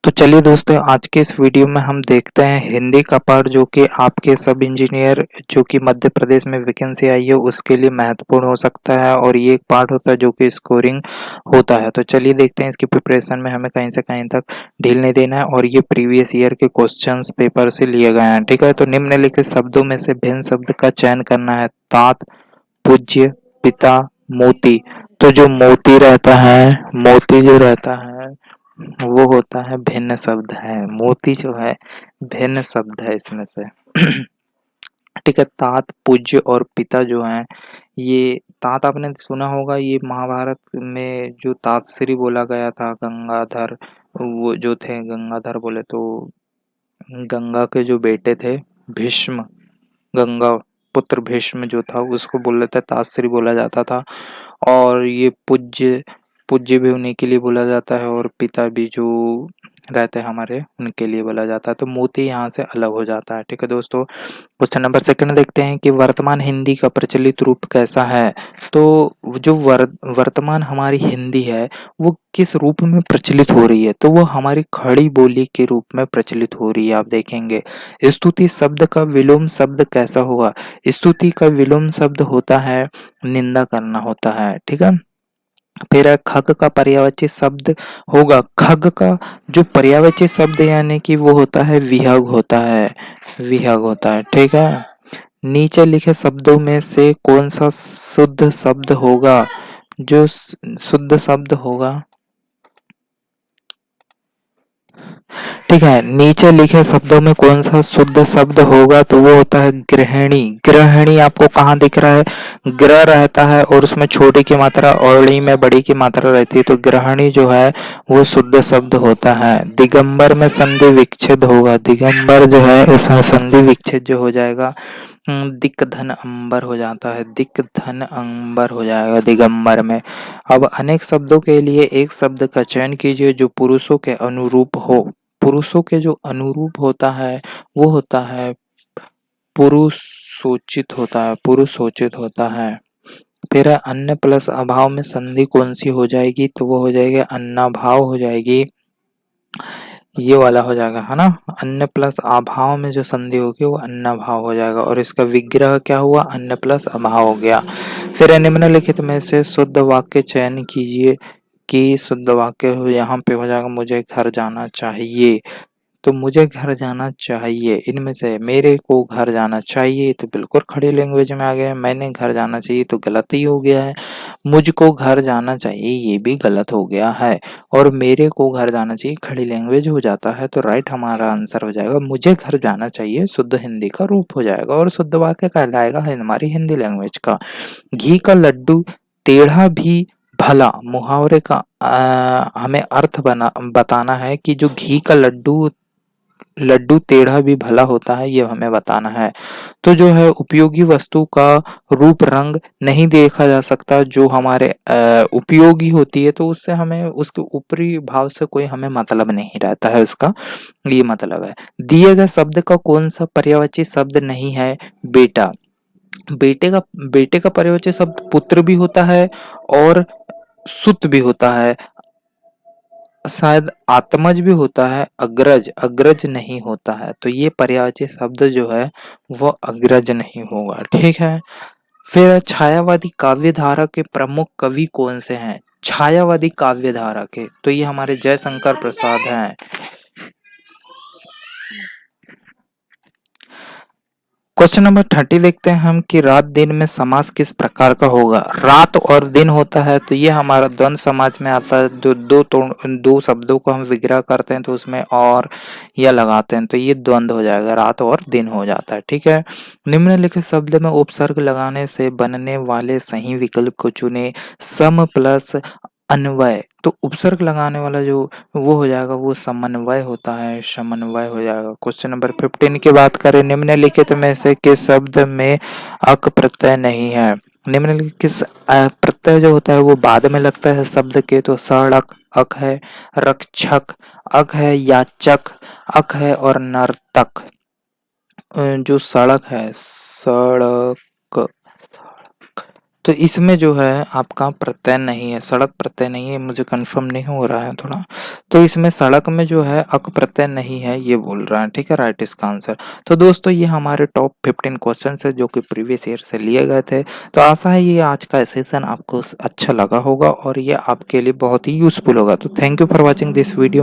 तो चलिए दोस्तों, आज के इस वीडियो में हम देखते हैं हिंदी का पार्ट, जो कि आपके सब इंजीनियर जो कि मध्य प्रदेश में वैकेंसी आई है उसके लिए महत्वपूर्ण हो सकता है। और ये एक पार्ट होता है जो कि स्कोरिंग होता है। तो चलिए देखते हैं, इसकी प्रिपरेशन में हमें कहीं से कहीं तक ढील नहीं देना है। और ये प्रीवियस ईयर के क्वेश्चंस पेपर से लिए गए हैं, ठीक है। तो निम्नलिखित शब्दों में से भिन्न शब्द का चयन करना है। तात, पूज्य, पिता, मोती। तो जो मोती रहता है, मोती जो रहता है वो होता है भिन्न शब्द है। मोती जो है भिन्न शब्द है इसमें से। ठीक है। तात, पूज्य और पिता जो है, ये तात आपने सुना होगा, ये महाभारत में जो तातश्री बोला गया था गंगाधर, वो जो थे गंगाधर बोले तो गंगा के जो बेटे थे भीष्म, गंगा पुत्र भीष्म जो था उसको बोल रहे थे तातश्री बोला जाता था। और ये पूज्य, पूज्य भी उन्हीं के लिए बोला जाता है, और पिता भी जो रहते हैं हमारे उनके लिए बोला जाता है। तो मोती यहाँ से अलग हो जाता है, ठीक है दोस्तों। क्वेश्चन नंबर सेकंड देखते हैं कि वर्तमान हिंदी का प्रचलित रूप कैसा है। तो जो वर्तमान हमारी हिंदी है वो किस रूप में प्रचलित हो रही है, तो वो हमारी खड़ी बोली के रूप में प्रचलित हो रही है। आप देखेंगे स्तुति शब्द का विलोम शब्द कैसा होगा। स्तुति का विलोम शब्द होता है निंदा करना होता है, ठीक है। फिर खग का पर्यायवाची शब्द होगा, खग का जो पर्यायवाची शब्द यानी कि वो होता है विहग होता है, विहग होता है, ठीक है। नीचे लिखे शब्दों में से कौन सा शुद्ध शब्द होगा। जो शुद्ध शब्द होगा, ठीक है, नीचे लिखे शब्दों में कौन सा शुद्ध शब्द होगा, तो वो होता है गृहिणी। गृहिणी आपको कहाँ दिख रहा है, ग्रह रहता है और उसमें छोटी की मात्रा और ड़ी में बड़ी की मात्रा रहती है, तो गृहिणी जो है वो शुद्ध शब्द होता है। दिगंबर में संधि विच्छेद होगा, दिगंबर जो है उसमें संधि विच्छेद जो हो जाएगा, दिक धन अंबर हो जाता है, दिक धन अंबर हो जाएगा दिगंबर में। अब अनेक शब्दों के लिए एक शब्द का चयन कीजिए जो पुरुषों के अनुरूप हो। पुरुषों के जो अनुरूप होता है वो होता है पुरुष सूचित होता है, पुरुष सूचित होता है। फिर अन्य प्लस अभाव में संधि कौन सी हो जाएगी, तो वो हो जाएगी अन्नाभाव हो जाएगी, ये वाला हो जाएगा, है ना। अन्य प्लस अभाव में जो संधि होगी वो अन्नाभाव हो जाएगा, और इसका विग्रह क्या हुआ, अन्य प्लस अभाव हो गया। फिर निम्नलिखित में से शुद्ध वाक्य चयन कीजिए कि शुद्ध वाक्य हो, यहाँ पे हो जाएगा मुझे घर जाना चाहिए। तो मुझे घर जाना चाहिए, इनमें से मेरे को घर जाना चाहिए तो बिल्कुल खड़ी लैंग्वेज में आ गया। मैंने घर जाना चाहिए तो गलत ही हो गया है। मुझको घर जाना चाहिए ये भी गलत हो गया है। और मेरे को घर जाना चाहिए खड़ी लैंग्वेज हो जाता है, तो राइट हमारा आंसर हो जाएगा मुझे घर जाना चाहिए, शुद्ध हिंदी का रूप हो जाएगा और शुद्ध वाक्य कहलाएगा हमारी हिंदी लैंग्वेज का। घी का लड्डू टेढ़ा भी भला, मुहावरे का हमें अर्थ बताना है कि जो घी का लड्डू लड्डू टेढ़ा भी भला होता है, ये हमें बताना है। तो जो है उपयोगी वस्तु का रूप रंग नहीं देखा जा सकता, जो हमारे उपयोगी होती है तो उससे हमें उसके ऊपरी भाव से कोई हमें मतलब नहीं रहता है उसका, ये मतलब है। दिए गए शब्द का कौन सा पर्यायवाची शब्द नहीं है, बेटा। बेटे का पर्यायवाची शब्द पुत्र भी होता है और सुत भी होता है, शायद आत्मज भी होता है, अग्रज अग्रज नहीं होता है, तो ये पर्यायवाची शब्द जो है वो अग्रज नहीं होगा, ठीक है। फिर छायावादी काव्य धारा के प्रमुख कवि कौन से हैं। छायावादी काव्य धारा के, तो ये हमारे जयशंकर प्रसाद हैं। क्वेश्चन नंबर 30 देखते हैं हम कि रात दिन में समास किस प्रकार का होगा। रात और दिन होता है तो ये हमारा द्वंद समाज में आता है, जो दो शब्दों को हम विग्रह करते हैं तो उसमें और या लगाते हैं तो ये द्वंद हो जाएगा, रात और दिन हो जाता है, ठीक है। निम्नलिखित शब्द में उपसर्ग लगाने से बनने वाले सही विकल्प को चुने। सम प्लस अन्वय, तो उपसर्ग लगाने वाला जो वो हो जाएगा वो समन्वय होता है, समन्वय हो जाएगा। क्वेश्चन नंबर 15 की बात करें, निम्नलिखित में से किस शब्द में अक प्रत्यय नहीं है। निम्नलिखित किस प्रत्यय जो होता है वो बाद में लगता है शब्द के, तो सड़क अक है, रक्षक अक है, याचक अक है और नर्तक जो सड़क है, सड़क तो इसमें जो है आपका प्रत्यय नहीं है, सड़क प्रत्यय नहीं है, मुझे कंफर्म नहीं हो रहा है थोड़ा। तो इसमें सड़क में जो है अक प्रत्यय नहीं है ये बोल रहा है, ठीक है, राइट इसका आंसर। तो दोस्तों ये हमारे टॉप 15 क्वेश्चंस है जो कि प्रीवियस ईयर से लिए गए थे। तो आशा है ये आज का सेशन आपको अच्छा लगा होगा और ये आपके लिए बहुत ही यूज़फुल होगा। तो thank you for watching this video.